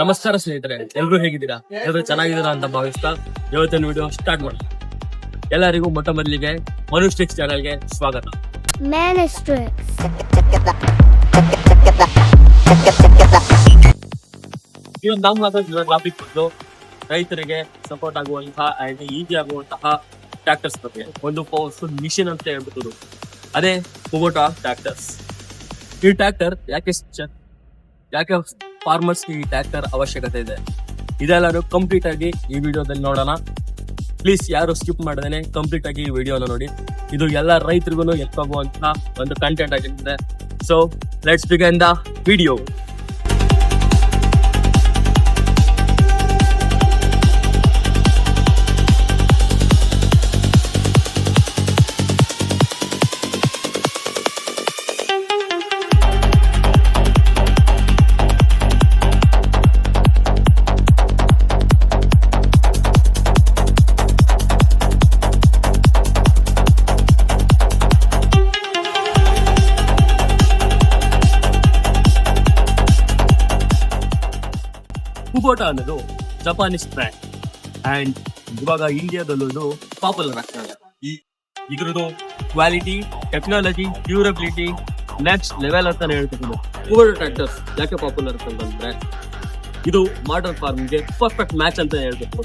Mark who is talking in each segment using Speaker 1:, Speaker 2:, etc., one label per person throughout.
Speaker 1: ನಮಸ್ಕಾರ ಸ್ನೇಹಿತರೆ, ಎಲ್ರು ಹೇಗಿದ್ದೀರಾ? ಎಲ್ರು ಚೆನ್ನಾಗಿದ್ದೀರಾ ಅಂತ ಭಾವಿಸ್ತಾ ಇವತ್ತಿನ ವಿಡಿಯೋ ಸ್ಟಾರ್ಟ್ ಮಾಡೋಣ. ಎಲ್ಲರಿಗೂ ಮೊಟ್ಟ ಮೊದಲಿಗೆ ಮನುಷ್ಟಿಕ್ಸ್ ಚಾನೆಲ್ಗೆ ಸ್ವಾಗತ. ಇವತ್ತು ನಾವು ಮಾತಾಡ್ತಿರೋ ಟಾಪಿಕ್ ಬಂದು ರೈತರಿಗೆ ಸಪೋರ್ಟ್ ಆಗುವಂತಹ ಅಂಡ್ ಈಸಿ ಆಗುವಂತಹ ಟ್ರ್ಯಾಕ್ಟರ್ಸ್ ಬಗ್ಗೆ. ಒಂದು ಪವರ್ಫುಲ್ ಮಿಷಿನ್ ಅಂತ ಹೇಳ್ಬೋದು, ಅದೇ ಕುಬೋಟಾ ಟ್ರ್ಯಾಕ್ಟರ್ಸ್. ಈ ಟ್ರ್ಯಾಕ್ಟರ್ ಯಾಕೆ ಫಾರ್ಮರ್ಸ್ ಈ ಟ್ರ್ಯಾಕ್ಟರ್ ಅವಶ್ಯಕತೆ ಇದೆ, ಇದೆಲ್ಲರೂ ಕಂಪ್ಲೀಟ್ ಆಗಿ ಈ ವಿಡಿಯೋದಲ್ಲಿ ನೋಡೋಣ. ಪ್ಲೀಸ್ ಯಾರು ಸ್ಕಿಪ್ ಮಾಡದೇನೆ ಕಂಪ್ಲೀಟ್ ಆಗಿ ಈ ವಿಡಿಯೋನ ನೋಡಿ. ಇದು ಎಲ್ಲ ರೈತರಿಗೂ ಎಲ್ಪಾಗುವಂತಹ ಒಂದು ಕಂಟೆಂಟ್ ಆಗಿರುತ್ತೆ. So let's begin the video. Kubota ಅನ್ನೋದು ಜಪಾನೀಸ್ ಬ್ರ್ಯಾಂಡ್ ಅಂಡ್ ಇವಾಗ ಇಂಡಿಯಾದಲ್ಲೂ ಇದು ಪಾಪ್ಯುಲರ್ ಆಗ್ತದೆ. ಇದ್ರದ್ದು quality, technology, durability next level ಅಂತಾನೆ ಹೇಳ್ತಿದ್ರು. ಕುಬೋಟಾ ಟ್ರ್ಯಾಕ್ಟರ್ಸ್ ಯಾಕೆ ಪಾಪ್ಯುಲರ್ ಅಂತಂದ್ರೆ ಇದು ಮಾಡರ್ನ್ ಫಾರ್ಮಿಂಗ್ಗೆ ಪರ್ಫೆಕ್ಟ್ ಮ್ಯಾಚ್ ಅಂತ ಹೇಳ್ಬೇಕು.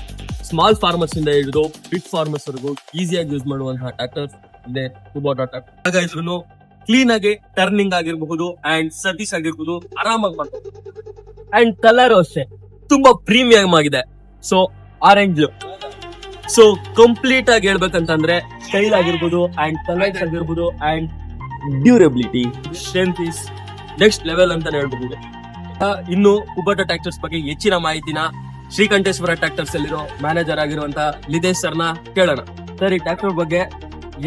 Speaker 1: ಸ್ಮಾಲ್ ಫಾರ್ಮರ್ಸ್ ಇಂದ ಹಿಡಿದು ಬಿಗ್ ಫಾರ್ಮರ್ಸ್ ವರೆಗೂ ಈಸಿಯಾಗಿ ಯೂಸ್ ಮಾಡುವಂತಹ ಟ್ರ್ಯಾಕ್ಟರ್ಸ್ ಇದೆ ಕುಬೋಟಾ ಟ್ರ್ಯಾಕ್ಟರ್. ಹಾಗಾದ್ರೂ ಕ್ಲೀನ್ ಆಗಿ ಟರ್ನಿಂಗ್ ಆಗಿರಬಹುದು ಅಂಡ್ ಸರ್ವಿಸ್ ಆಗಿರ್ಬೋದು ಆರಾಮಾಗಿ ಮಾಡ್ಬೋದು. ಅಂಡ್ ಕಲರ್ ಅಷ್ಟೇ ತುಂಬಾ ಪ್ರೀಮಿಯಂ ಆಗಿದೆ. ಸೊ ಆರೆಂಜ್, ಸೊ ಕಂಪ್ಲೀಟ್ ಆಗಿ ಹೇಳ್ಬೇಕಂತಂದ್ರೆ ಸ್ಟೈಲ್ ಆಗಿರ್ಬೋದು ಅಂಡ್ ಕಲರ್ಸ್ ಆಗಿರ್ಬೋದು and durability strength is next level ಅಂತಾನೆ ಹೇಳ್ಬಹುದು. ಇನ್ನು ಕುಬೋಟಾ ಟ್ರ್ಯಾಕ್ಟರ್ಸ್ ಬಗ್ಗೆ ಹೆಚ್ಚಿನ ಮಾಹಿತಿನ ಶ್ರೀಕಂಠೇಶ್ವರ ಟ್ರ್ಯಾಕ್ಟರ್ಸ್ ಅಲ್ಲಿರೋ ಮ್ಯಾನೇಜರ್ ಆಗಿರುವಂತಹ ಲಿತೇಶ್ ಸರ್ನ ಕೇಳೋಣ. ಸರ್, ಈ ಟ್ರ್ಯಾಕ್ಟರ್ ಬಗ್ಗೆ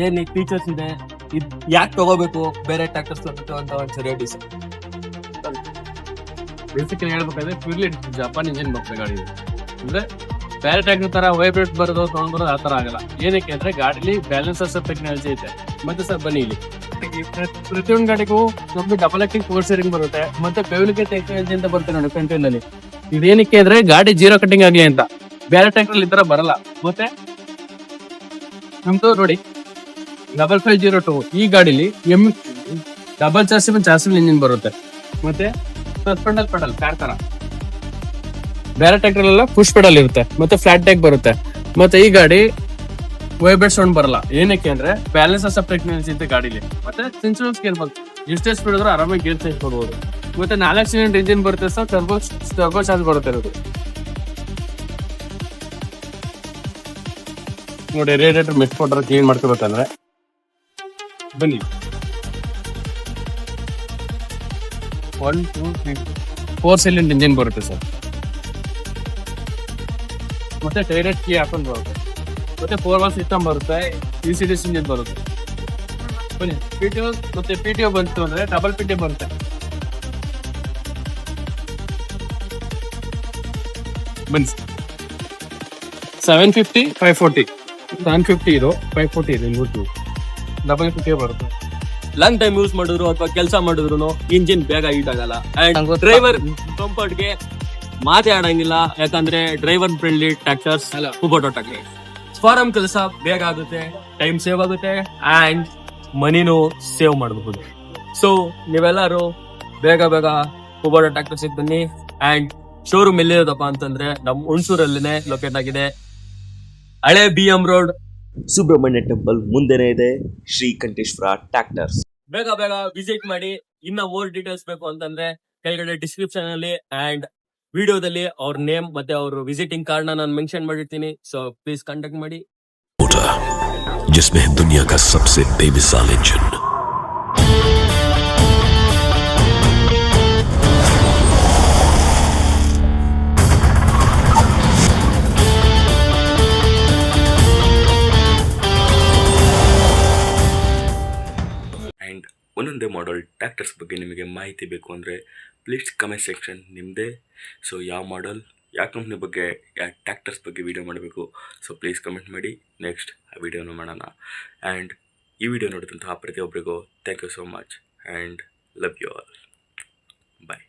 Speaker 1: ಏನ್ ಫೀಚರ್ಸ್ ಇದೆ, ಯಾಕೆ ತಗೋಬೇಕು, ಬೇರೆ ಟ್ರ್ಯಾಕ್ಟರ್ಸ್ ಅಂತ ಒಂದ್ಸರಿ ಹೇಳಿ ಸರ್.
Speaker 2: ಬೇಸಿಕಲಿ ಹೇಳ್ಬೇಕಾದ್ರೆ ಪ್ಯೂರ್ಲಿ ಜಪಾನ್ ಇಂಜಿನ್ ಬರ್ತದೆ ಗಾಡಿ. ಅಂದ್ರೆ ಬೇರೆ ಟ್ರ್ಯಾಕ್ಟರ್ ತರ ವೈಬ್ರೇಟ್ ಬರೋದು ಸೌಂಡ್ ಬರೋದು ಆತರ ಆಗಲ್ಲ. ಏನಕ್ಕೆ ಅಂದ್ರೆ ಗಾಡಿಲಿ ಬ್ಯಾಲೆನ್ಸರ್ಸ್ ಟೆಕ್ನಾಲಜಿ ಇದೆ. ಮತ್ತೆ ಸರ್ ಬನ್ನಿ, ಇಲ್ಲಿ ಪ್ರತಿಯೊಂದು ಗಾಡಿಗೂ ನಮ್ಗೆ ಡಬಲ್ ಆಕ್ಟಿಂಗ್ ಫೋರ್ ಸ್ಟೀರಿಂಗ್ ಬರುತ್ತೆ. ಮತ್ತೆ ಬೆವಲಿಕೆ ಟೆಕ್ನಾಲಜಿ ಅಂತ ಬರುತ್ತೆ ನೋಡಿ ಕಂಟ್ರೋಲ್ ಅಲ್ಲಿ. ಇದೇನಕ್ಕೆ ಅಂದ್ರೆ ಗಾಡಿ ಜೀರೋ ಕಟಿಂಗ್ ಆಗ್ಲಿ ಅಂತ. ಬೇರೆ ಟ್ರ್ಯಾಕ್ಟರ್ ಈ ತರ ಬರಲ್ಲ. ಮತ್ತೆ ನಮ್ದು ನೋಡಿ 5502 ಈ ಗಾಡಿಲಿ ಡಬಲ್ ಚಾಸಿಬಲ್ ಇಂಜಿನ್ ಬರುತ್ತೆ. ಮತ್ತೆ ಸಸ್ಪೆಂಡಲ್ ಪೆಡಲ್ ಕಾರ್ ತರ. ಬೇರೆ ಟ್ರ್ಯಾಕ್ಟರ್ ಎಲ್ಲ ಪುಷ್ ಪೆಡಲ್ ಇರುತ್ತೆ. ಮತ್ತೆ ಫ್ಲಾಟ್ ಟ್ಯಾಕ್ ಬರುತ್ತೆ. ಮತ್ತೆ ಈ ಗಾಡಿ ವೈಬ್ರೇಟ್ ಸೌಂಡ್ ಬರಲ್ಲ. ಏನಕ್ಕೆ ಅಂದ್ರೆ ಬ್ಯಾಲೆನ್ಸ್ ಆಫ್ ಟೆಕ್ನಾಲಜಿ ಇದೆ ಗಾಡಿಲಿ. ಮತ್ತೆ ಸೆನ್ಸರ್ಸ್ ಗೇರ್ ಬರುತ್ತೆ. ಎಷ್ಟೇ ಸ್ಪೀಡ್ ಆದ್ರೂ ಆರಾಮಾಗಿ ಗೇರ್ ಚೇಂಜ್ ಕೊಡ್ಬೋದು. ಮತ್ತೆ 4 ಸಿಲಿಂಡರ್ ಇಂಜಿನ್ ಬರುತ್ತೆ ಸರ್. ಟರ್ಬೋ ಚಾರ್ಜ್ ಬರುತ್ತೆ ಇರೋದು ನೋಡಿ. ರೇಡಿಯೇಟರ್ ಮಿಸ್ ಕೊಟ್ಟರೆ ಕ್ಲೀನ್ ಮಾಡ್ಕೋಬೇಕಂದ್ರೆ ಬನ್ನಿ. 1 2 3 4 ಸಿಲಿಂಡರ್ ಇಂಜಿನ್ ಬರುತ್ತೆ ಸರ್. ಮತ್ತೆ ಡೈರೆಕ್ಟ್ ಕೀ ಹಾಕೊಂಡು ಬರುತ್ತೆ. ಮತ್ತೆ 4 ಸಿಸ್ಟಮ್ ಬರುತ್ತೆ. ECDS ಇಂಜಿನ್ ಬರುತ್ತೆ. ಬನ್ನಿ, PTO ಮತ್ತೆ PTO ಬಂತು ಅಂದ್ರೆ ಡಬಲ್ PTO ಬರುತ್ತೆ. ಬನ್ನಿ, 750 540 750 ಇದು 540 ಇದೆ. ಇಂಗುತ್ತು ಡಬಲ್ PTO ಬರುತ್ತೆ.
Speaker 1: ಲಾಂಗ್ ಟೈಮ್ ಯೂಸ್ ಮಾಡಿದ್ರು ಅಥವಾ ಕೆಲಸ ಮಾಡಿದ್ರು ಇಂಜಿನ್ ಬೇಗ ಹೀಟ್ ಆಗಲ್ಲ. ಅಂಡ್ ಡ್ರೈವರ್ ಕಂಫರ್ಟ್ ಗೆ ಮಾತೇ ಆಡಂಗಿಲ್ಲ. ಯಾಕಂದ್ರೆ driver friendly tractors Kubota tractor. Farm ಕೆಲಸ ಬೇಗ ಆಗುತ್ತೆ, ಟೈಮ್ ಸೇವ್ ಆಗುತ್ತೆ ಅಂಡ್ ಮನಿನೂ ಸೇವ್ ಮಾಡಬಹುದು. ಸೊ ನೀವೆಲ್ಲರೂ ಬೇಗ ಕುಬೋಟಾ ಟ್ರ್ಯಾಕ್ಟರ್ಸ್ ಬನ್ನಿ. ಅಂಡ್ ಶೋರೂಮ್ ಎಲ್ಲಿರೋದಪ್ಪ ಅಂತಂದ್ರೆ ನಮ್ ಹುಣಸೂರಲ್ಲಿನೇ ಲೊಕೇಟ್ ಆಗಿದೆ. ಹಳೆ BM ರೋಡ್
Speaker 3: ಸುಬ್ರಹ್ಮಣ್ಯ ಟೆಂಪಲ್ ಮುಂದೆನೆ ಇದೆ ಶ್ರೀಕಂಠೇಶ್ವರ ಟ್ರ್ಯಾಕ್ಟರ್ಸ್.
Speaker 1: ಬೇಗ ವಿಸಿಟ್ ಮಾಡಿ. ಇನ್ನ ಮೋರ್ ಡೀಟೇಲ್ಸ್ ಬೇಕು ಅಂತಂದ್ರೆ ಕೆಳಗಡೆ ಡಿಸ್ಕ್ರಿಪ್ಷನ್ ಅಲ್ಲಿ ಅಂಡ್ ವಿಡಿಯೋದಲ್ಲಿ ಅವ್ರ ನೇಮ್ ಮತ್ತೆ ಅವ್ರ ವಿಸಿಟಿಂಗ್ ಕಾರ್ಡ್ ನಾನು ಮೆನ್ಷನ್ ಮಾಡಿರ್ತೀನಿ. ಸೊ ಪ್ಲೀಸ್ ಕಾಂಟ್ಯಾಕ್ಟ್ ಮಾಡಿ.
Speaker 4: जिसमें दुनिया का सबसे बेमिसाल इंजन,
Speaker 5: ಆ್ಯಂಡ್ ಒಂದೊಂದೇ ಮಾಡೆಲ್ ಟ್ರ್ಯಾಕ್ಟರ್ಸ್ ಬಗ್ಗೆ ನಿಮಗೆ ಮಾಹಿತಿ ಬೇಕು ಅಂದರೆ ಪ್ಲೀಸ್ ಕಮೆಂಟ್ ಸೆಕ್ಷನ್ ನಿಮ್ಮದೇ. ಸೊ ಯಾವ ಮಾಡೆಲ್, ಯಾವ ಕಂಪ್ನಿ ಬಗ್ಗೆ, ಯಾವ ಟ್ರ್ಯಾಕ್ಟರ್ಸ್ ಬಗ್ಗೆ ವೀಡಿಯೋ ಮಾಡಬೇಕು, ಸೊ ಪ್ಲೀಸ್ ಕಮೆಂಟ್ ಮಾಡಿ. ನೆಕ್ಸ್ಟ್ ಆ ವಿಡಿಯೋನ ಮಾಡೋಣ. ಆ್ಯಂಡ್ ಈ ವಿಡಿಯೋ ನೋಡಿದಂತಹ ಪ್ರತಿಯೊಬ್ಬರಿಗೂ thank you so much and love you all. Bye.